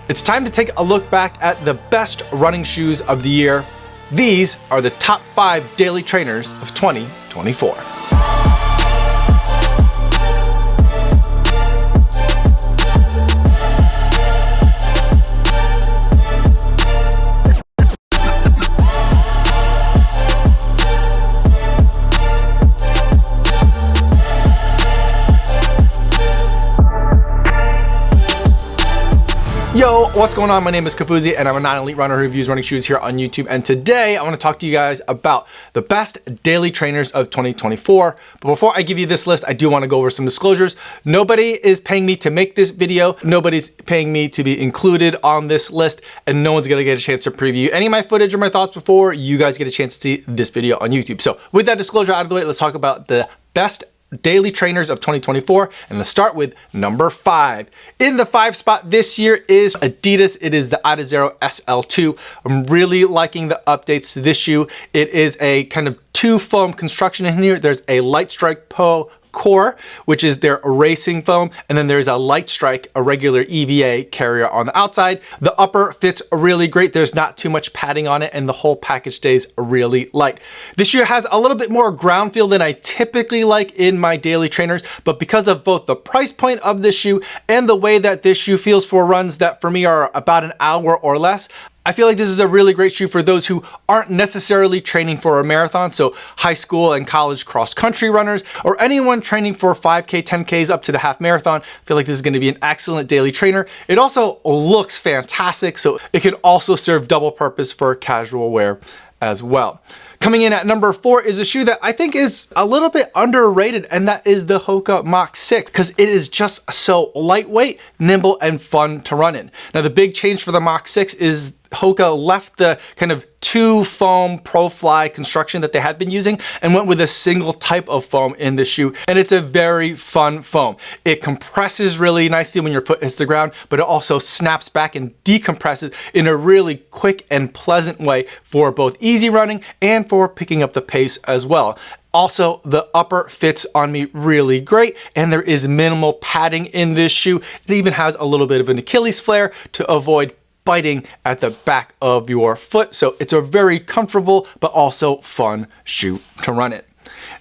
It's time to take a look back at the best running shoes of the year. These are the top 5 daily trainers of 2024. Yo, what's going on? My name is Kafuzi and I'm a non-elite runner who reviews running shoes here on YouTube. And today I want to talk to you guys about the best daily trainers of 2024. But before I give you this list, I do want to go over some disclosures. Nobody is paying me to make this video. Nobody's paying me to be included on this list, and no one's going to get a chance to preview any of my footage or my thoughts before you guys get a chance to see this video on YouTube. So with that disclosure out of the way, let's talk about the best daily trainers of 2024, and let's start with number 5. In the 5 spot this year is Adidas. It is the Adizero SL2. I'm really liking the updates to this shoe. It is a kind of 2 foam construction in here. There's a Light Strike Pro core, which is their racing foam, and then there's a Light Strike, a regular EVA carrier on the outside. The upper fits really great. There's not too much padding on it, and the whole package stays really light. This shoe has a little bit more ground feel than I typically like in my daily trainers, but because of both the price point of this shoe and the way that this shoe feels for runs that for me are about an hour or less, I feel like this is a really great shoe for those who aren't necessarily training for a marathon, so high school and college cross-country runners, or anyone training for 5K, 10Ks up to the half marathon. I feel like this is going to be an excellent daily trainer. It also looks fantastic, so it can also serve double purpose for casual wear as well. Coming in at number 4 is a shoe that I think is a little bit underrated, and that is the Hoka Mach 6, because it is just so lightweight, nimble, and fun to run in. Now, the big change for the Mach 6 is Hoka left the kind of 2 foam Pro-Fly construction that they had been using and went with a single type of foam in the shoe, and it's a very fun foam. It compresses really nicely when your foot hits the ground, but it also snaps back and decompresses in a really quick and pleasant way for both easy running and for picking up the pace as well. Also, the upper fits on me really great, and there is minimal padding in this shoe. It even has a little bit of an Achilles flare to avoid biting at the back of your foot. So it's a very comfortable but also fun shoe to run in.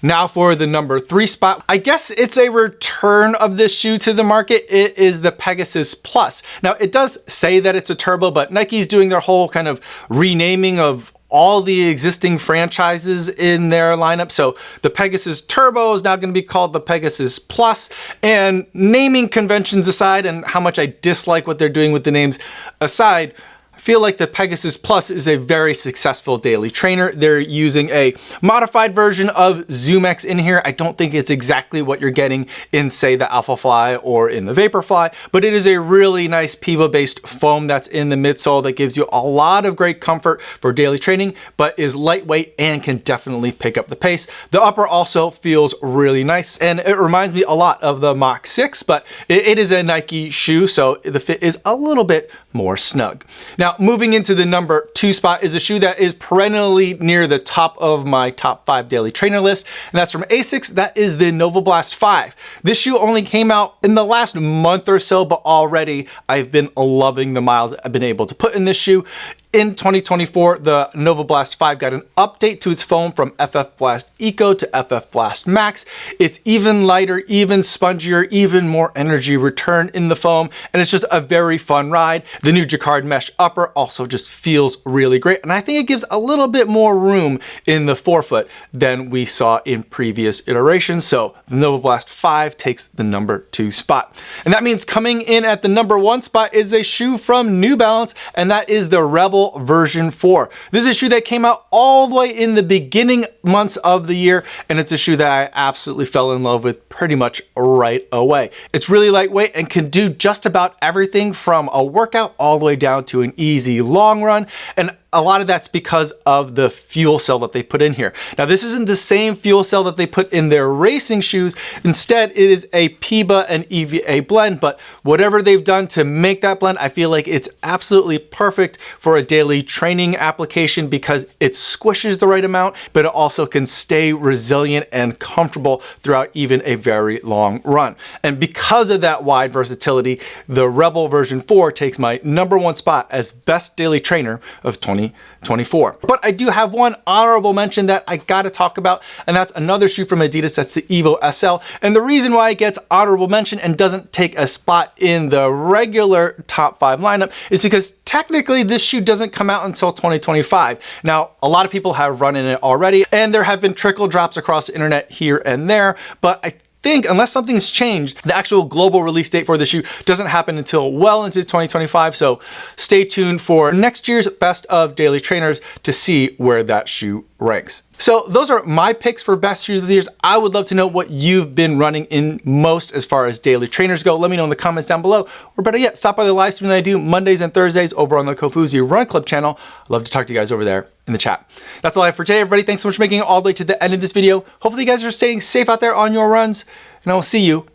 Now for the number 3 spot, I guess it's a return of this shoe to the market. It is the Pegasus Plus. Now it does say that it's a turbo, but Nike's doing their whole kind of renaming of all the existing franchises in their lineup. So the Pegasus Turbo is now going to be called the Pegasus Plus, and naming conventions aside and how much I dislike what they're doing with the names aside, I feel like the Pegasus Plus is a very successful daily trainer. They're using a modified version of ZoomX in here. I don't think it's exactly what you're getting in, say, the Alphafly or in the Vaporfly, but it is a really nice PEBA-based foam that's in the midsole that gives you a lot of great comfort for daily training, but is lightweight and can definitely pick up the pace. The upper also feels really nice, and it reminds me a lot of the Mach 6, but it is a Nike shoe, so the fit is a little bit more snug. Now, moving into the number 2 spot is a shoe that is perennially near the top of my top 5 daily trainer list, and that's from Asics. That is the Novablast 5. This shoe only came out in the last month or so, but already I've been loving the miles I've been able to put in this shoe. In 2024, the Novablast 5 got an update to its foam from FF Blast Eco to FF Blast Max. It's even lighter, even spongier, even more energy return in the foam, and it's just a very fun ride. The new Checkered mesh upper also just feels really great, and I think it gives a little bit more room in the forefoot than we saw in previous iterations. So the Novablast 5 takes the number 2 spot. And that means coming in at the number 1 spot is a shoe from New Balance, and that is the Rebel version 4. This is a shoe that came out all the way in the beginning months of the year, and it's a shoe that I absolutely fell in love with pretty much right away. It's really lightweight and can do just about everything from a workout all the way down to an easy long run, and a lot of that's because of the fuel cell that they put in here. Now, this isn't the same fuel cell that they put in their racing shoes. Instead, it is a PIBA and EVA blend, but whatever they've done to make that blend, I feel like it's absolutely perfect for a daily training application because it squishes the right amount, but it also can stay resilient and comfortable throughout even a very long run. And because of that wide versatility, the Rebel version 4 takes my #1 spot as best daily trainer of 2024. But I do have one honorable mention that I gotta talk about, and that's another shoe from Adidas. That's the Evo SL. And the reason why it gets honorable mention and doesn't take a spot in the regular top 5 lineup is because technically this shoe doesn't come out until 2025. Now, a lot of people have run in it already, and there have been trickle drops across the internet here and there, but I think unless something's changed, the actual global release date for the shoe doesn't happen until well into 2025. So stay tuned for next year's best of daily trainers to see where that shoe ranks. So those are my picks for best shoes of the years. I would love to know what you've been running in most as far as daily trainers go. Let me know in the comments down below, or better yet, stop by the live stream that I do Mondays and Thursdays over on the Kofuzi Run Club channel. I'd love to talk to you guys over there in the chat. That's all I have for today, everybody. Thanks so much for making it all the way to the end of this video. Hopefully you guys are staying safe out there on your runs, and I will see you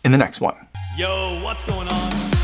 in the next one. Yo, what's going on?